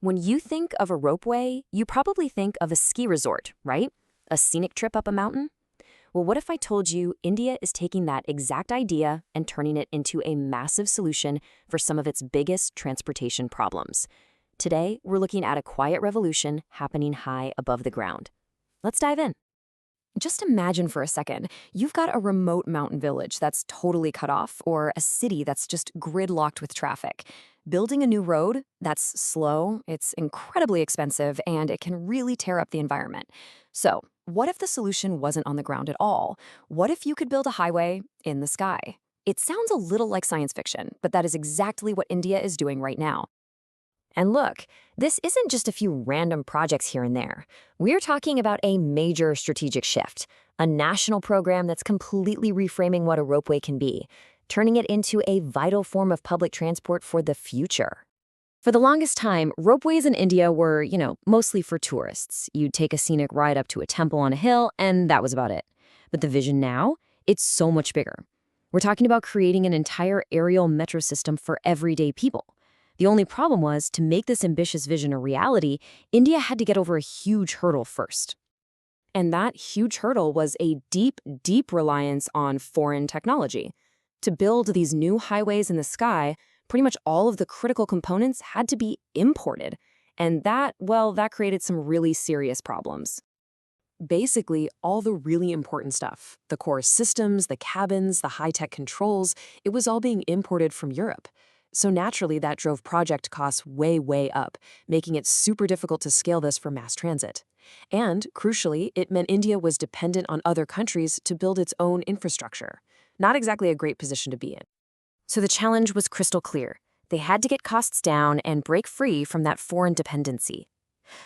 When you think of a ropeway, you probably think of a ski resort, right? A scenic trip up a mountain? Well, what if I told you India is taking that exact idea and turning it into a massive solution for some of its biggest transportation problems? Today, we're looking at a quiet revolution happening high above the ground. Let's dive in. Just imagine for a second, you've got a remote mountain village that's totally cut off, or a city that's just gridlocked with traffic. Building a new road, that's slow, it's incredibly expensive, and it can really tear up the environment. So, what if the solution wasn't on the ground at all? What if you could build a highway in the sky? It sounds a little like science fiction, but that is exactly what India is doing right now. And look, this isn't just a few random projects here and there. We're talking about a major strategic shift, a national program that's completely reframing what a ropeway can be, turning it into a vital form of public transport for the future. For the longest time, ropeways in India were, mostly for tourists. You'd take a scenic ride up to a temple on a hill, and that was about it. But the vision now, it's so much bigger. We're talking about creating an entire aerial metro system for everyday people. The only problem was, to make this ambitious vision a reality, India had to get over a huge hurdle first. And that huge hurdle was a deep, deep reliance on foreign technology. To build these new highways in the sky, pretty much all of the critical components had to be imported. And that created some really serious problems. Basically, all the really important stuff, the core systems, the cabins, the high-tech controls, it was all being imported from Europe. So naturally, that drove project costs way, way up, making it super difficult to scale this for mass transit. And, crucially, it meant India was dependent on other countries to build its own infrastructure. Not exactly a great position to be in. So the challenge was crystal clear. They had to get costs down and break free from that foreign dependency.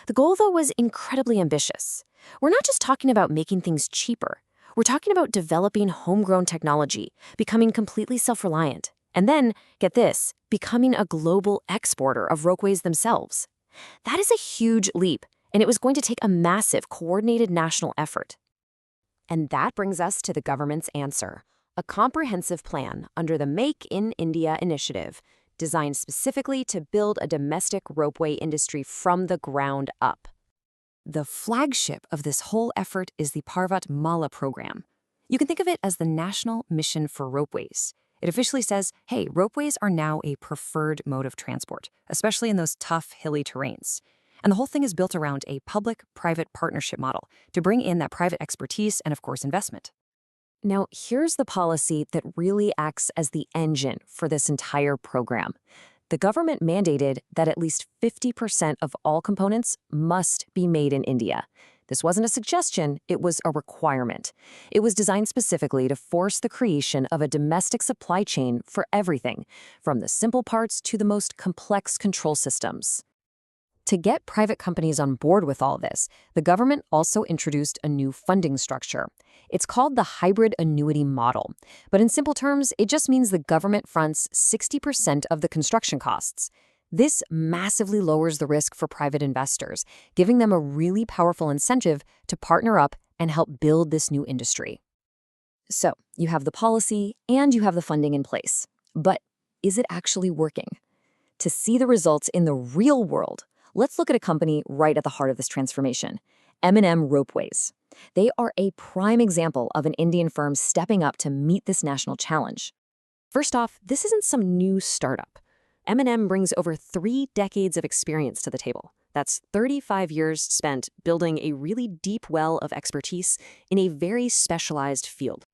The goal, though, was incredibly ambitious. We're not just talking about making things cheaper. We're talking about developing homegrown technology, becoming completely self-reliant. And then, get this, becoming a global exporter of ropeways themselves. That is a huge leap, and it was going to take a massive, coordinated national effort. And that brings us to the government's answer, a comprehensive plan under the Make in India initiative, designed specifically to build a domestic ropeway industry from the ground up. The flagship of this whole effort is the Parvat Mala program. You can think of it as the National Mission for Ropeways. It officially says, hey, ropeways are now a preferred mode of transport, especially in those tough, hilly terrains. And the whole thing is built around a public-private partnership model to bring in that private expertise and, of course, investment. Now, here's the policy that really acts as the engine for this entire program. The government mandated that at least 50% of all components must be made in India. This wasn't a suggestion, it was a requirement. It was designed specifically to force the creation of a domestic supply chain for everything, from the simple parts to the most complex control systems. To get private companies on board with all this, the government also introduced a new funding structure. It's called the hybrid annuity model, but in simple terms, it just means the government fronts 60% of the construction costs. This massively lowers the risk for private investors, giving them a really powerful incentive to partner up and help build this new industry. So, you have the policy and you have the funding in place. But is it actually working? To see the results in the real world, let's look at a company right at the heart of this transformation, M&M Ropeways. They are a prime example of an Indian firm stepping up to meet this national challenge. First off, this isn't some new startup. M&M brings over 3 decades of experience to the table. That's 35 years spent building a really deep well of expertise in a very specialized field.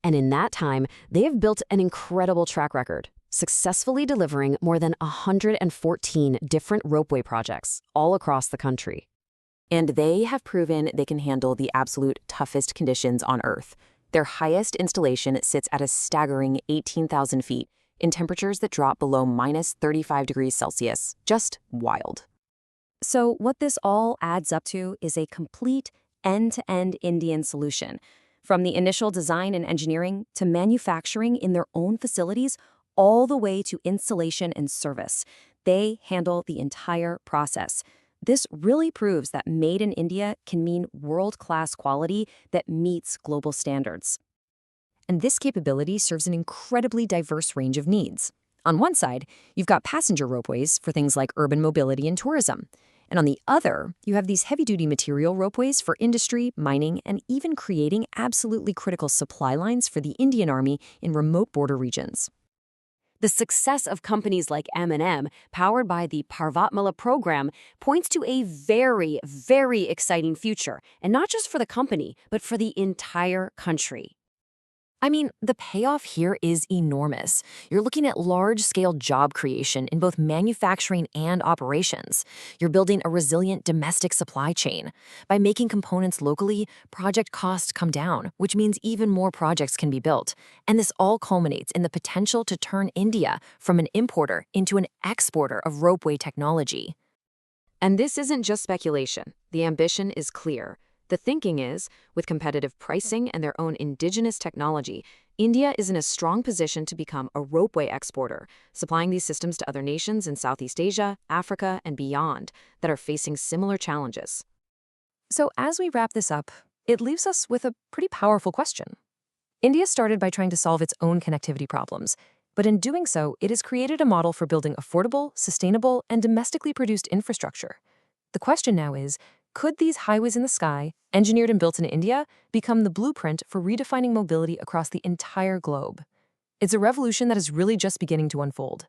And in that time, they have built an incredible track record, successfully delivering more than 114 different ropeway projects all across the country. And they have proven they can handle the absolute toughest conditions on Earth. Their highest installation sits at a staggering 18,000 feet in temperatures that drop below minus 35 degrees Celsius. Just wild. So what this all adds up to is a complete end-to-end Indian solution. From the initial design and engineering to manufacturing in their own facilities, all the way to installation and service. They handle the entire process. This really proves that made in India can mean world-class quality that meets global standards. And this capability serves an incredibly diverse range of needs. On one side, you've got passenger ropeways for things like urban mobility and tourism. And on the other, you have these heavy-duty material ropeways for industry, mining, and even creating absolutely critical supply lines for the Indian Army in remote border regions. The success of companies like M&M, powered by the Parvatmala program, points to a very, very exciting future, and not just for the company, but for the entire country. I mean, the payoff here is enormous. You're looking at large-scale job creation in both manufacturing and operations. You're building a resilient domestic supply chain. By making components locally, project costs come down, which means even more projects can be built. And this all culminates in the potential to turn India from an importer into an exporter of ropeway technology. And this isn't just speculation. The ambition is clear. The thinking is, with competitive pricing and their own indigenous technology, India is in a strong position to become a ropeway exporter, supplying these systems to other nations in Southeast Asia, Africa, and beyond that are facing similar challenges. So as we wrap this up, it leaves us with a pretty powerful question. India started by trying to solve its own connectivity problems, but in doing so, it has created a model for building affordable, sustainable, and domestically produced infrastructure. The question now is, could these highways in the sky, engineered and built in India, become the blueprint for redefining mobility across the entire globe? It's a revolution that is really just beginning to unfold.